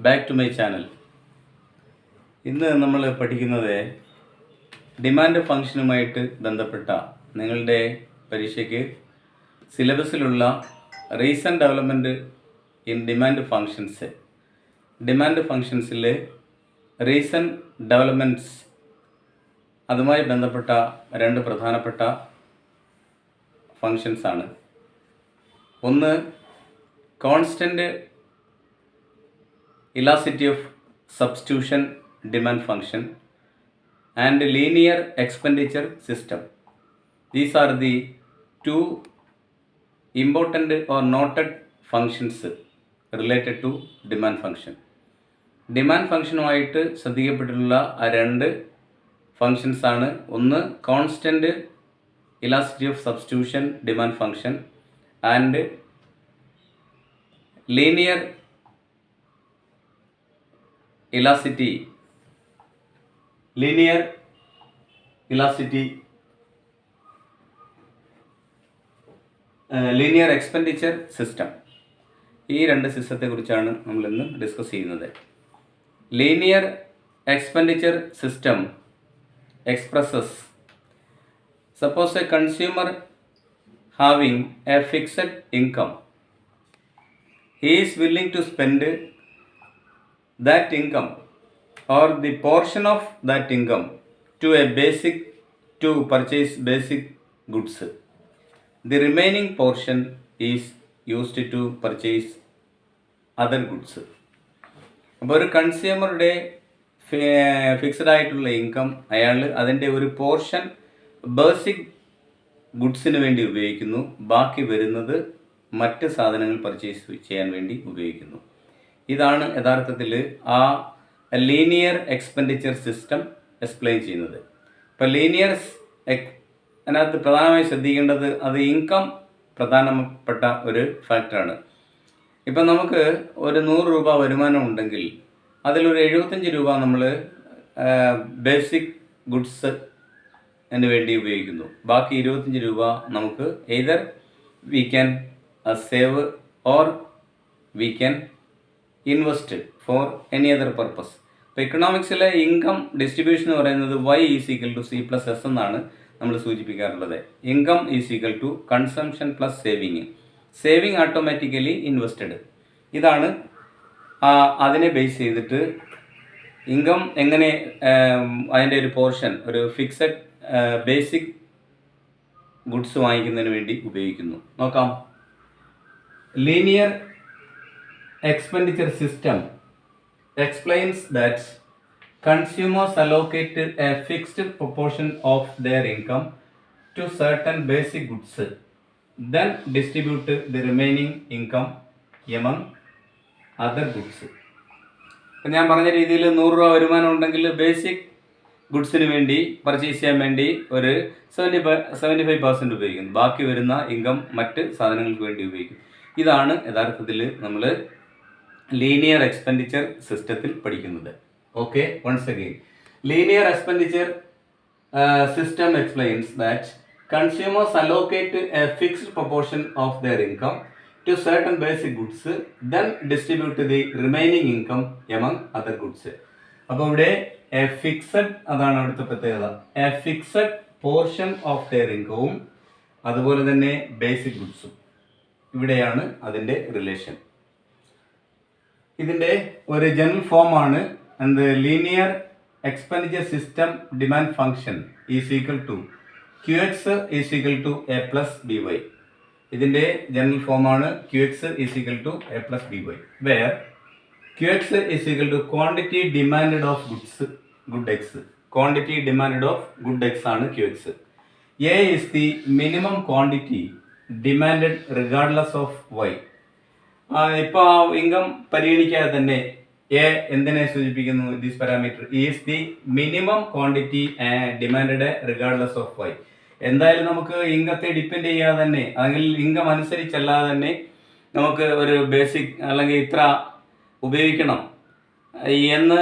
Back to my channel. ഇന്ന് നമ്മൾ പഠിക്കുന്നത് ഡിമാൻഡ് ഫംഗ്ഷനുമായിട്ട് ബന്ധപ്പെട്ട നിങ്ങളുടെ പരീക്ഷയ്ക്ക് സിലബസിലുള്ള recent development in demand functions. Demand ഫങ്ഷൻസിൽ റീസൺ ഡെവലപ്മെൻറ്റ്സ് അതുമായി ബന്ധപ്പെട്ട രണ്ട് പ്രധാനപ്പെട്ട ഫങ്ഷൻസാണ്. ഒന്ന് constant elasticity of substitution demand function and linear expenditure system. These are the two important or noted functions related to demand function. Demand ഫംഗ്ഷനുമായിട്ട് ശ്രദ്ധിക്കപ്പെട്ടിട്ടുള്ള രണ്ട് ഫങ്ഷൻസ് ആണ്. ഒന്ന് constant elasticity of substitution demand function and linear elasticity linear expenditure system. ഈ രണ്ട് സിസ്റ്റത്തെ കുറിച്ചാണ് നമ്മൾ ഇന്ന് ഡിസ്കസ് ചെയ്യുന്നത്. Linear expenditure system expresses suppose a consumer having a fixed income. He is willing to spend that income or the portion of that income to purchase basic goods. The remaining portion is used to purchase other goods. അപ്പോൾ ഒരു കൺസ്യൂമറുടെ fixed ആയിട്ടുള്ള income അയാൾ അതിൻ്റെ ഒരു portion basic ഗുഡ്സിന് വേണ്ടി ഉപയോഗിക്കുന്നു, ബാക്കി വരുന്നത് മറ്റ് സാധനങ്ങൾ പർച്ചേസ് ചെയ്യാൻ വേണ്ടി ഉപയോഗിക്കുന്നു. ഇതാണ് യഥാർത്ഥത്തിൽ ആ ലീനിയർ എക്സ്പെൻഡിച്ചർ സിസ്റ്റം എക്സ്പ്ലെയിൻ ചെയ്യുന്നത്. ഇപ്പോൾ അതിനകത്ത് പ്രധാനമായി ശ്രദ്ധിക്കേണ്ടത് അത് ഇൻകം പ്രധാനപ്പെട്ട ഒരു ഫാക്ടറാണ്. ഇപ്പം നമുക്ക് ഒരു 100 രൂപ വരുമാനം ഉണ്ടെങ്കിൽ അതിലൊരു 75 രൂപ നമ്മൾ ബേസിക് ഗുഡ്സിന് വേണ്ടി ഉപയോഗിക്കുന്നു. ബാക്കി 25 രൂപ നമുക്ക് either we can save or we can invest for any other purpose. ഇപ്പോൾ ഇക്കണോമിക്സിലെ ഇൻകം ഡിസ്ട്രിബ്യൂഷൻ എന്ന് പറയുന്നത് Y = C+S എന്നാണ് നമ്മൾ സൂചിപ്പിക്കാറുള്ളത്. Income = consumption plus saving automatically invested. ഇതാണ് അതിനെ ബേസ് ചെയ്തിട്ട് ഇൻകം എങ്ങനെ അതിൻ്റെ ഒരു പോർഷൻ ഒരു ഫിക്സഡ് ബേസിക് ഗുഡ്സ് വാങ്ങിക്കുന്നതിന് വേണ്ടി ഉപയോഗിക്കുന്നു. നോക്കാം. Linear expenditure system explains that consumers allocate a fixed proportion of their income to certain basic goods, then distribute the remaining income among other goods. ഞാൻ പറഞ്ഞ രീതിയിൽ 100 രൂപ വരുമാനം ഉണ്ടെങ്കിൽ ബേസിക് ഗുഡ്സിന് വേണ്ടി പർച്ചേസ് ചെയ്യാൻ വേണ്ടി ഒരു 75% ഉപയോഗിക്കുന്നു, ബാക്കി വരുന്ന ഇൻകം മറ്റ് സാധനങ്ങൾക്ക് വേണ്ടി ഉപയോഗിക്കും. ഇതാണ് യഥാർത്ഥത്തിൽ നമ്മൾ ലീനിയർ എക്സ്പെൻഡിച്ചർ സിസ്റ്റത്തിൽ പഠിക്കുന്നത്. Okay, once again linear expenditure system explains that consumers allocate a fixed proportion of their income to certain basic goods, then distribute the remaining income among other goods. അപ്പോൾ ഇവിടെ എ ഫിക്സഡ്, അതാണ് അവിടുത്തെ പ്രത്യേകത, a fixed portion of their ഇൻകവും അതുപോലെ തന്നെ basic ഗുഡ്സും. ഇവിടെയാണ് അതിൻ്റെ റിലേഷൻ. ഇതിൻ്റെ ഒരു ജനറൽ ഫോമാണ് എന്ത്? Linear expenditure system demand function = QX = A + BY. ഇതിൻ്റെ ജനറൽ ഫോമാണ് QX = A + BY, where QX = quantity demand of good X. Quantity demand of good X ആണ് QX. A is the minimum quantity demanded regardless of Y. ഇപ്പോൾ income പരിഗണിക്കാതെ തന്നെ A എന്തിനെ സൂചിപ്പിക്കുന്നു? This parameter is the minimum quantity demand regardless of Y. എന്തായാലും നമുക്ക് ഇൻകത്തെ depend ചെയ്യാതെ തന്നെ, അല്ലെങ്കിൽ ഇൻകം അനുസരിച്ചല്ലാതെ തന്നെ നമുക്ക് ഒരു ബേസിക് അല്ലെങ്കിൽ ഇത്ര ഉപയോഗിക്കണം എന്ന്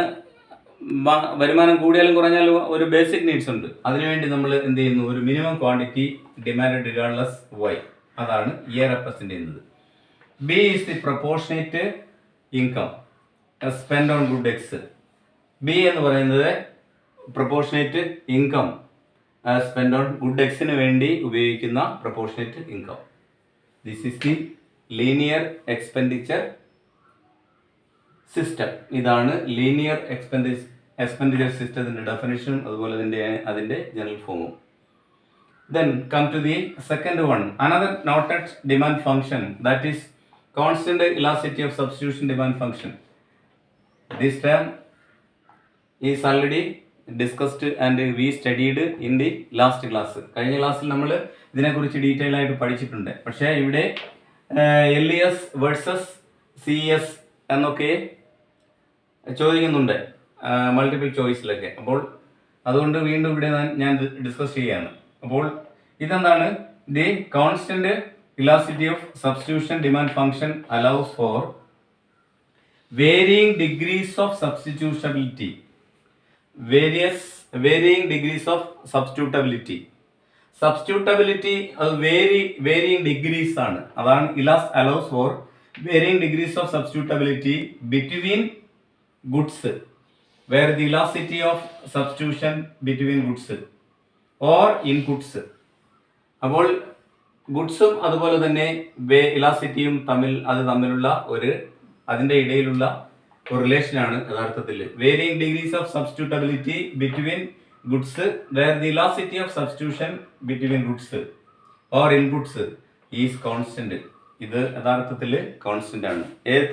വരുമാനം കൂടിയാലും കുറഞ്ഞാലും ഒരു ബേസിക് നീഡ്സ് ഉണ്ട്. അതിനുവേണ്ടി നമ്മൾ എന്ത് ചെയ്യുന്നു? ഒരു minimum quantity demand regardless Y. അതാണ് എ റെപ്രസെൻ്റ് ചെയ്യുന്നത്. B is the proportionate income. Spend on good X. B എന്ന് പറയുന്നത് proportionate income spend on good എക്സിന് വേണ്ടി ഉപയോഗിക്കുന്ന proportionate income. This is the linear expenditure system. ഇതാണ് ലീനിയർ എക്സ്പെൻഡിച്ചർ സിസ്റ്റത്തിൻ്റെ ഡെഫിനിഷനും അതുപോലെ അതിൻ്റെ ജനറൽ ഫോമും. Then come to the second one. Another noted demand function, that is constant elasticity of substitution demand function. This term is already discussed and we studied in the last class. കഴിഞ്ഞ ക്ലാസ്സിൽ നമ്മൾ ഇതിനെക്കുറിച്ച് detail ആയിട്ട് പഠിച്ചിട്ടുണ്ട്. പക്ഷേ ഇവിടെ LES versus CES എന്നൊക്കെ ചോദിക്കുന്നുണ്ട് മൾട്ടിപ്പിൾ ചോയ്സിലൊക്കെ. അപ്പോൾ അതുകൊണ്ട് വീണ്ടും ഇവിടെ ഞാൻ ഡിസ്കസ് ചെയ്യാണ്. അപ്പോൾ ഇതെന്താണ്? The constant elasticity of substitution demand function allows for varying degrees of substitutability. Varying degrees of substitutability അത് വേരിയിങ് ഡിഗ്രീസ് ആണ്. അതാണ് allows for varying degrees of substitutability between goods, where the elasticity of substitution between goods or inputs. അപ്പോൾ ഗുഡ്സും അതുപോലെ തന്നെ ഇലാസ്റ്റിറ്റിയും തമ്മിലുള്ള അതിൻ്റെ ഇടയിലുള്ള ഒരു റിലേഷനാണ് യഥാർത്ഥത്തിൽ varying degrees of substitutability between goods where the elasticity of substitution between goods or inputs is constant. ഇത് യഥാർത്ഥത്തിൽ കോൺസ്റ്റന്റ് ആണ്.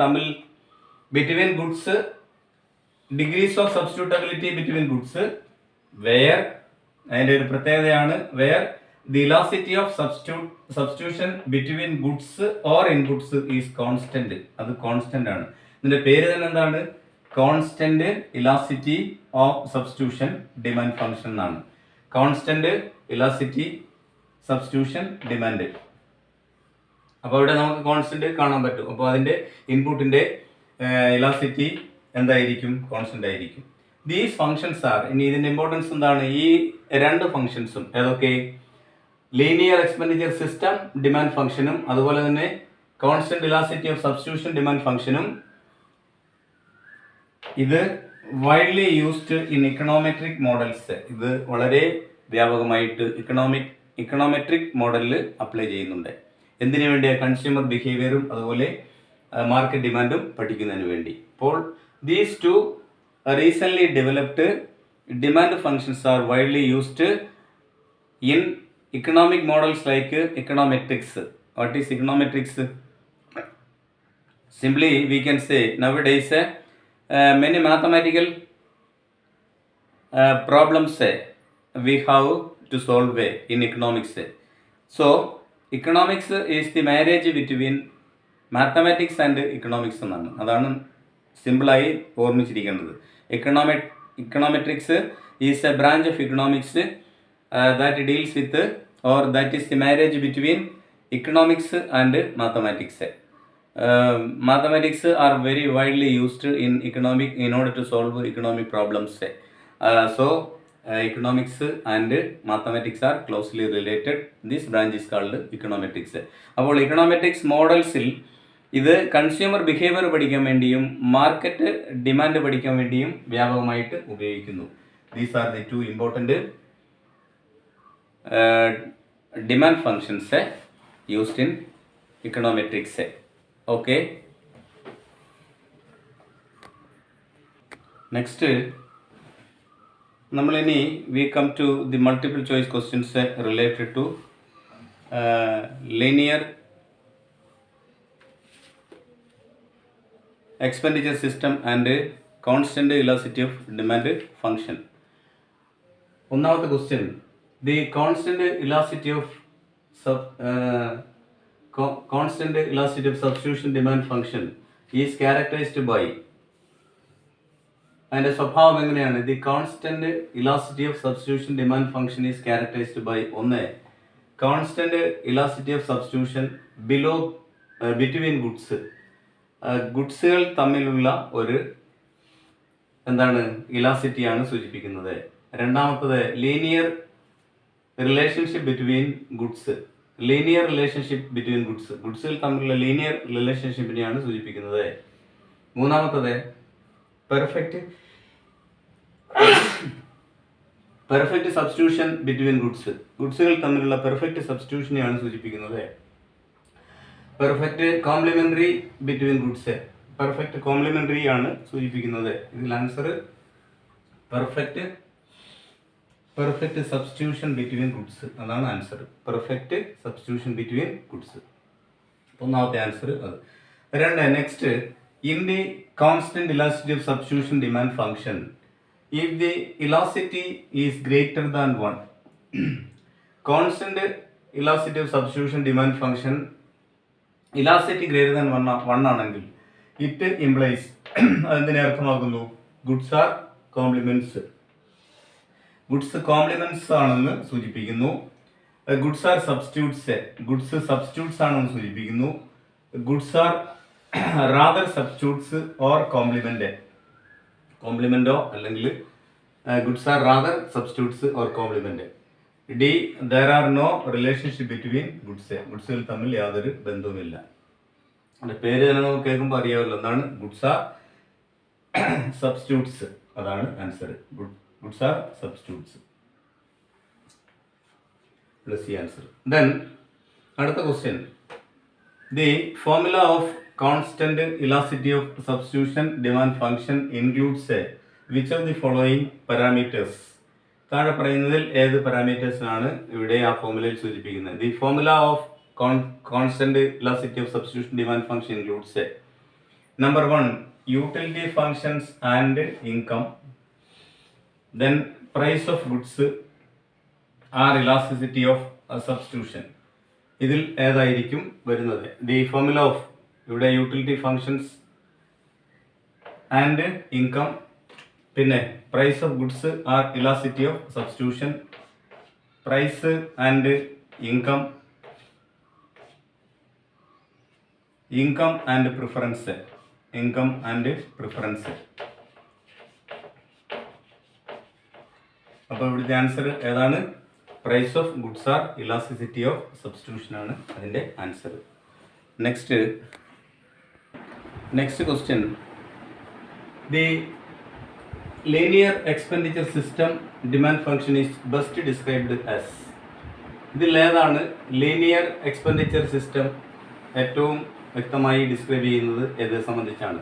തമ്മിൽ between goods degrees of substitutability between goods where അതിൻ്റെ ഒരു പ്രത്യേകതയാണ് where the elasticity of substitution between goods or inputs is constant. അത് constant ആണ്. ഇതിന്റെ പേര് തന്നെ എന്താണ്? Constant elasticity of substitution demand function എന്നാണ്. Constant elasticity substitution demand. അപ്പോൾ ഇവിടെ നമുക്ക് കോൺസ്റ്റന്റ് കാണാൻ പറ്റും. അപ്പോൾ അതിന്റെ ഇൻപുട്ടിന്റെ ഇലാസ്റ്റിറ്റി എന്തായിരിക്കും? കോൺസ്റ്റന്റ് ആയിരിക്കും. ദീസ് ഫംഗ്ഷൻസ് ആർ, ഇനി ഇതിന്റെ ഇമ്പോർട്ടൻസ് എന്താണ്? ഈ രണ്ട് ഫംഗ്ഷൻസും ഏതൊക്കെ? ലീനിയർ എക്സ്പെൻഡിച്ചർ സിസ്റ്റം ഡിമാൻഡ് ഫംഗ്ഷനും അതുപോലെ തന്നെ constant elasticity of substitution demand ഫംഗ്ഷനും ഇത് widely used in econometric models. ഇത് വളരെ വ്യാപകമായിട്ട് ഇക്കണോമെട്രിക് മോഡലിൽ അപ്ലൈ ചെയ്യുന്നുണ്ട്. എന്തിനു വേണ്ടിയാണ്? കൺസ്യൂമർ ബിഹേവിയറും അതുപോലെ മാർക്കറ്റ് ഡിമാൻഡും പഠിക്കുന്നതിന് വേണ്ടി. അപ്പോൾ these two recently developed demand functions are widely used in economic models like econometrics. What is econometrics? Simply we can say nowadays many mathematical problems we have to solve in economics. So economics is the marriage between mathematics and economics എന്നാണ്. അതാണ് സിമ്പിളായി ഓർമ്മിച്ചിരിക്കേണ്ടത്. Econometrics is a branch of economics that deals with or that is the marriage between economics and mathematics. Mathematics are very widely used in order to solve economic problems. So economics and mathematics are closely related. This branch is called econometrics. അപ്പോൾ econometrics മോഡൽസിൽ ഇത് consumer behaviour പഠിക്കാൻ വേണ്ടിയും market demand പഠിക്കാൻ വേണ്ടിയും വ്യാപകമായിട്ട് ഉപയോഗിക്കുന്നു. These are the two important demand functions used in econometrics. Okay, next നമ്മളിനി we come to the multiple choice questions related to linear expenditure system and constant elasticity of demand function. ഒന്നാമത്തെ question, the constant elasticity of substitution demand function is characterized by. അതിന്റെ സ്വഭാവം എങ്ങനെയാണ്? The constant elasticity of substitution demand function is characterized by ഒന്ന്, constant elasticity of substitution between goods. ഗുഡ്സുകൾ തമ്മിലുള്ള ഒരു ഇലാസ്റ്റിറ്റിയാണ് സൂചിപ്പിക്കുന്നത്. രണ്ടാമത്തത് ലീനിയർ റിലേഷൻഷിപ്പ് ബിറ്റ്വീൻ ഗുഡ്സ്. ഗുഡ്സുകൾ തമ്മിലുള്ള ലീനിയർ റിലേഷൻഷിപ്പിനെയാണ് സൂചിപ്പിക്കുന്നത്. മൂന്നാമത്തത് പെർഫെക്റ്റ് സബ്സ്റ്റിറ്റ്യൂഷൻ ബിറ്റ്വീൻ ഗുഡ്സുകൾ തമ്മിലുള്ള പെർഫെക്റ്റ് സബ്സ്റ്റിറ്റ്യൂഷനെയാണ് സൂചിപ്പിക്കുന്നത്. Perfect complementary between goods, perfect complementary ആണ് സൂചിപ്പിക്കുന്നത്. ഇതിൽ answer perfect substitution between goods, അതാണ് answer. Perfect substitution between goods, ഒന്നാമത്തെ ആൻസർ അത്. രണ്ട്, next, in the constant elasticity of substitution demand function, if the elasticity is greater than 1, constant elasticity of substitution demand function elasticity greater than 1 ആണെങ്കിൽ it implies അതിനെ അർത്ഥമാക്കുന്നു goods are complements, goods complements ആണെന്ന് സൂചിപ്പിക്കുന്നു. Goods are substitutes, goods substitutes ആണെന്ന് സൂചിപ്പിക്കുന്നു. Goods are rather substitutes or കോംപ്ലിമെന്റോ അല്ലെങ്കിൽ goods are rather substitutes or complement. D, there are no relationship between ഗുഡ്സുകൾ തമ്മിൽ യാതൊരു ബന്ധവുമില്ല. അതിന്റെ പേര് തന്നെ നമുക്ക് കേൾക്കുമ്പോൾ അറിയാമല്ലോ എന്താണ് ഗുഡ്സ് ആർ സബ്സ്റ്റിറ്റ്യൂട്ട്സ്, അതാണ് answer. Goods are substitutes plus ഈ ആൻസർ. ദെൻ അടുത്ത question, the formula of constant elasticity of substitution demand function includes which of the following parameters? താഴെ പറയുന്നതിൽ ഏത് പാരാമീറ്റേഴ്സ് ആണ് ഇവിടെ ആ ഫോർമുലയിൽ സൂചിപ്പിക്കുന്നത്? The formula of constant elasticity of substitution demand function includes number 1 utility functions and income, then price of goods or elasticity of substitution. ഇതിൽ ഏതായിരിക്കും വരുന്നത്? ദി ഫോർമുല ഓഫ് ഇവിടെ യൂട്ടിലിറ്റി ഫങ്ഷൻസ് ആൻഡ് ഇൻകം, പിന്നെ price of goods or elasticity of substitution, price and income and preference, അപ്പോൾ ഇവിടുത്തെ answer ഏതാണ്? Price of goods or elasticity of substitution ആണ് അതിൻ്റെ answer. Next question, the linear expenditure system demand function is best described as. ഇതിൽ ഏതാണ് linear expenditure system ഏറ്റവും വ്യക്തമായി describe ചെയ്യുന്നത് ഏത് സംബന്ധിച്ചാണ്?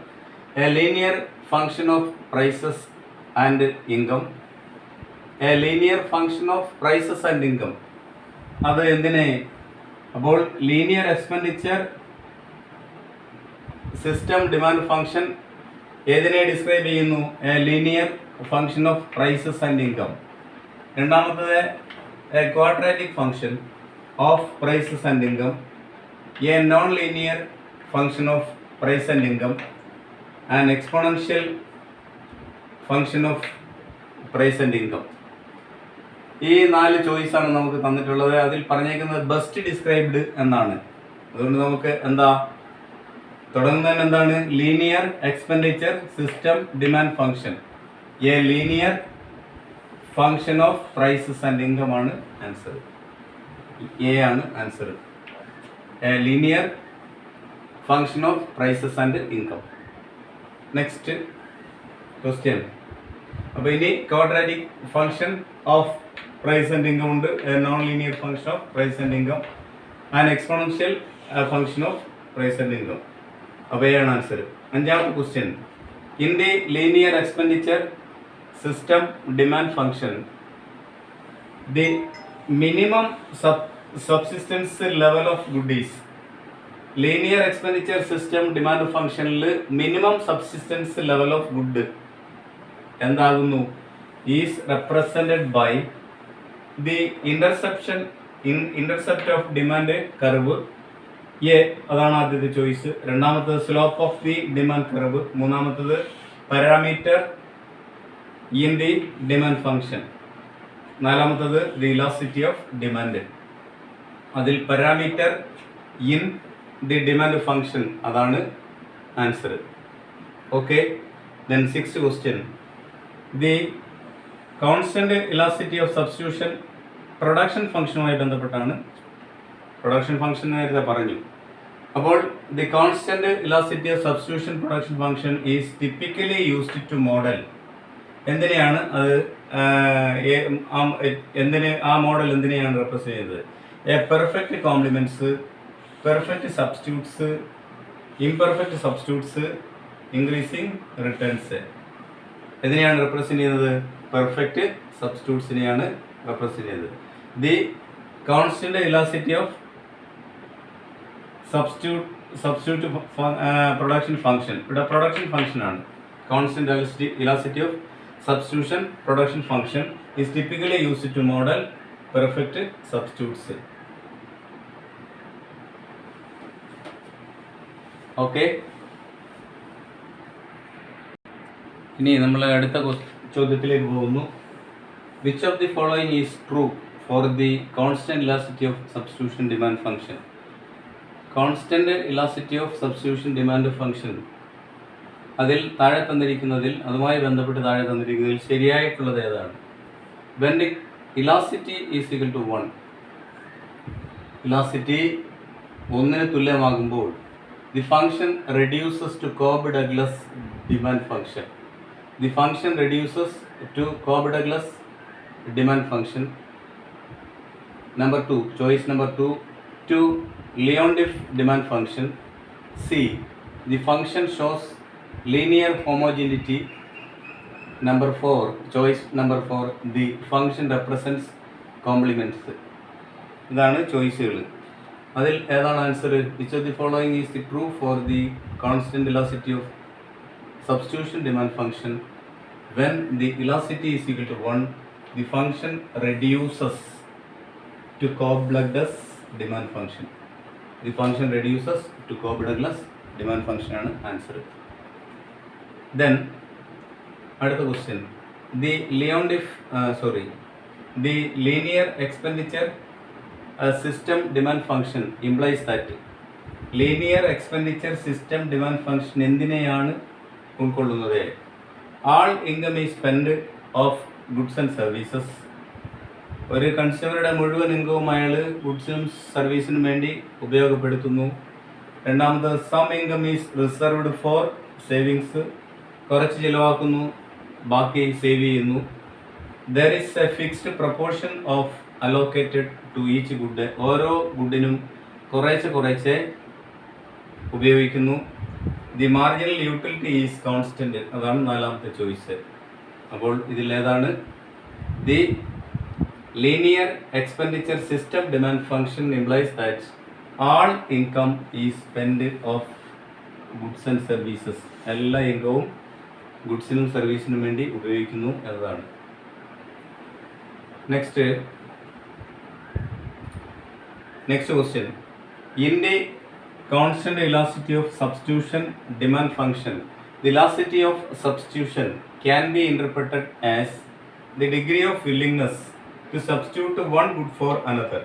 A linear function of prices and income, a linear function of prices and income, അത് എന്തിനെ? അപ്പോൾ linear expenditure system demand function ഏതിനെ ഡിസ്ക്രൈബ് ചെയ്യുന്നു? A linear function of prices and income. രണ്ടാമത്തത് a quadratic function of prices and income, a non linear function of price and income, and exponential function of price and income. ഈ 4 ചോയ്സാണ് നമുക്ക് തന്നിട്ടുള്ളത്. അതിൽ പറഞ്ഞേക്കുന്നത് best described എന്നാണ്. അതുകൊണ്ട് നമുക്ക് എന്താ തുടങ്ങുന്നതിന് എന്താണ്? Linear expenditure system demand function, a linear function of prices and income ആണ് ആൻസർ. എ ആണ് answer, a linear function of prices and income. Next question, അപ്പോൾ ഇനി quadratic function of price and income ഉണ്ട്, a non linear function of price and income, and exponential function of price and income. അവയാണ് answer. അഞ്ചാമത്തെ question, in the linear expenditure system demand function the minimum subsistence level of good is. Linear expenditure system demand ഫംഗ്ഷനിൽ minimum subsistence level of good എന്താകുന്നു? Is represented by the intercept of demand curve. A അതാണ് ആദ്യത്തെ choice. രണ്ടാമത്തത് slope of the demand curve. മൂന്നാമത്തത് parameter in the demand function. നാലാമത്തത് the elasticity of demand. അതിൽ parameter in the demand function അതാണ് answer. Okay, then 6th question, the constant elasticity of substitution production ഫംഗ്ഷനുമായി ബന്ധപ്പെട്ടാണ്. Production function നേരത്തെ പറഞ്ഞു. അപ്പോൾ the constant elasticity of substitution production function is typically used to model എന്തിനെയാണ് അത് എന്തിനെ ആ മോഡൽ എന്തിനെയാണ് റെപ്രസെന്റ് ചെയ്യുന്നത്? A perfect compliments, perfect substitutes, imperfect substitutes, increasing returns. ഇതിനെയാണ് റെപ്രസെന്റ് ചെയ്യുന്നത്? പെർഫെക്റ്റ് സബ്സ്റ്റിറ്റ്യൂട്ട്സിനെയാണ് റെപ്രസെന്റ് ചെയ്യുന്നത്. The constant elasticity of substitute production function, ഇവിടെ പ്രൊഡക്ഷൻ ഫംഗ്ഷൻ ആണ്. Constant elasticity of substitution production function is typically used to model perfect substitutes. Okay, ഇനി നമ്മൾ അടുത്ത ചോദ്യത്തിലേക്ക് പോകുന്നു. Which of the following is true for the constant elasticity of substitution demand function? Constant elasticity of substitution demand function, അതിൽ താഴെ തന്നിരിക്കുന്നതിൽ അതുമായി ബന്ധപ്പെട്ട് താഴെ തന്നിരിക്കുന്നതിൽ ശരിയായിട്ടുള്ളത് ഏതാണ്? When the elasticity is equal to 1, elasticity 1 തുല്യമാകുമ്പോൾ the function reduces to Cobb-Douglas demand function. The function reduces to Cobb-Douglas demand function. Number 2, choice number 2, to Leontief demand function. C, the function shows linear homogeneity. Number 4, choice number 4, the function represents complements. ഇതാണ് ചോയ്സുകൾ. അതിൽ ഏതാണ് answer? Which of the following is the true for the constant elasticity of substitution demand function? When the elasticity is equal to 1, the function reduces to Cobb-Douglas demand function. The function reduces to Cobb-Douglas demand function ആണ് answer. Then അടുത്ത question, the linear expenditure system demand function implies that linear expenditure system demand function എന്തിനെയാണ് ഉൾക്കൊള്ളുന്നത്? All income is spent of goods and services. ഒരു കൺസ്യൂമറുടെ മുഴുവൻ ഇൻകവും അയാൾ ഗുഡ്സിനും സർവീസിനും വേണ്ടി ഉപയോഗപ്പെടുത്തുന്നു. രണ്ടാമത് some income is reserved for savings, കുറച്ച് ചിലവാക്കുന്നു, ബാക്കി സേവ് ചെയ്യുന്നു. There is a fixed proportion of allocated to each good, ഓരോ ഗുഡിനും കുറേശ്ശെ ഉപയോഗിക്കുന്നു. The marginal utility is constant, അതാണ് നാലാമത്തെ ചോയ്സ്. അപ്പോൾ ഇതിലേതാണ്? The linear expenditure system demand function implies that all income is spend of goods and services, എല്ലാ ഇൻകവും ഗുഡ്സിനും സർവീസിനും വേണ്ടി ഉപയോഗിക്കുന്നു എന്നതാണ്. Next question, in the constant elasticity of substitution demand function, the elasticity of substitution can be interpreted as the degree of willingness to substitute one good for another.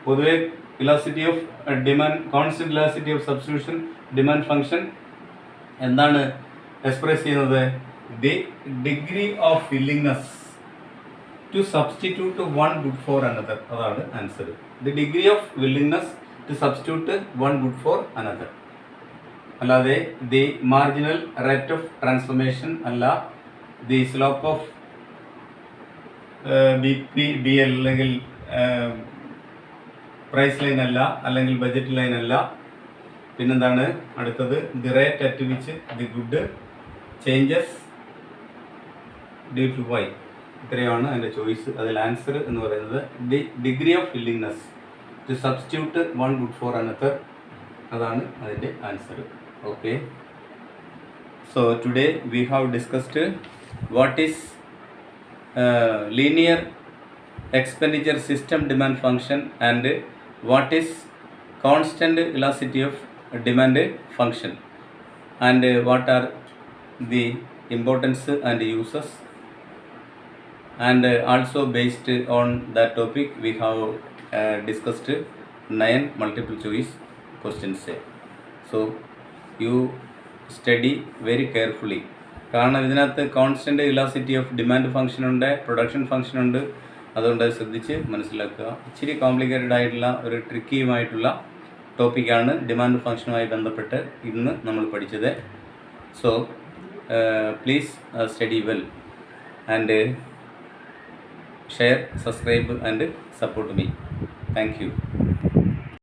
പൊതുവെ elasticity of demand, constant elasticity of substitution demand function എന്താണ് express ചെയ്യുന്നത്? The degree of willingness to substitute one good for another, അതാണ് answer. The degree of willingness to substitute one good for another, അല്ലാതെ the marginal rate of transformation അല്ല, the slope of B L അല്ലെങ്കിൽ price line അല്ല, അല്ലെങ്കിൽ budget line അല്ല. പിന്നെന്താണ് അടുത്തത്? The rate at which the good changes due to Y. ഇത്രയാണ് അതിൻ്റെ ചോയ്സ്. അതിൽ ആൻസർ എന്ന് പറയുന്നത് the degree of willingness to substitute one good for another, അതാണ് അതിൻ്റെ answer. Okay, so today we have discussed what is linear expenditure system demand function and what is constant elasticity of demand function, and what are the importance and uses, and also based on that topic we have discussed 9 multiple choice questions. So you study very carefully. കാരണം ഇതിനകത്ത് constant elasticity of demand function ഉണ്ട്, production function ഉണ്ട്. അതുകൊണ്ട് ശ്രദ്ധിച്ച് മനസ്സിലാക്കുക. ഇച്ചിരി complicated ആയിട്ടുള്ള ഒരു ട്രിക്കിയുമായിട്ടുള്ള ടോപ്പിക്കാണ് ഡിമാൻഡ് ഫംഗ്ഷനുമായി ബന്ധപ്പെട്ട് ഇന്ന് നമ്മൾ പഠിച്ചത്. So please study well and share, subscribe and support me. Thank you.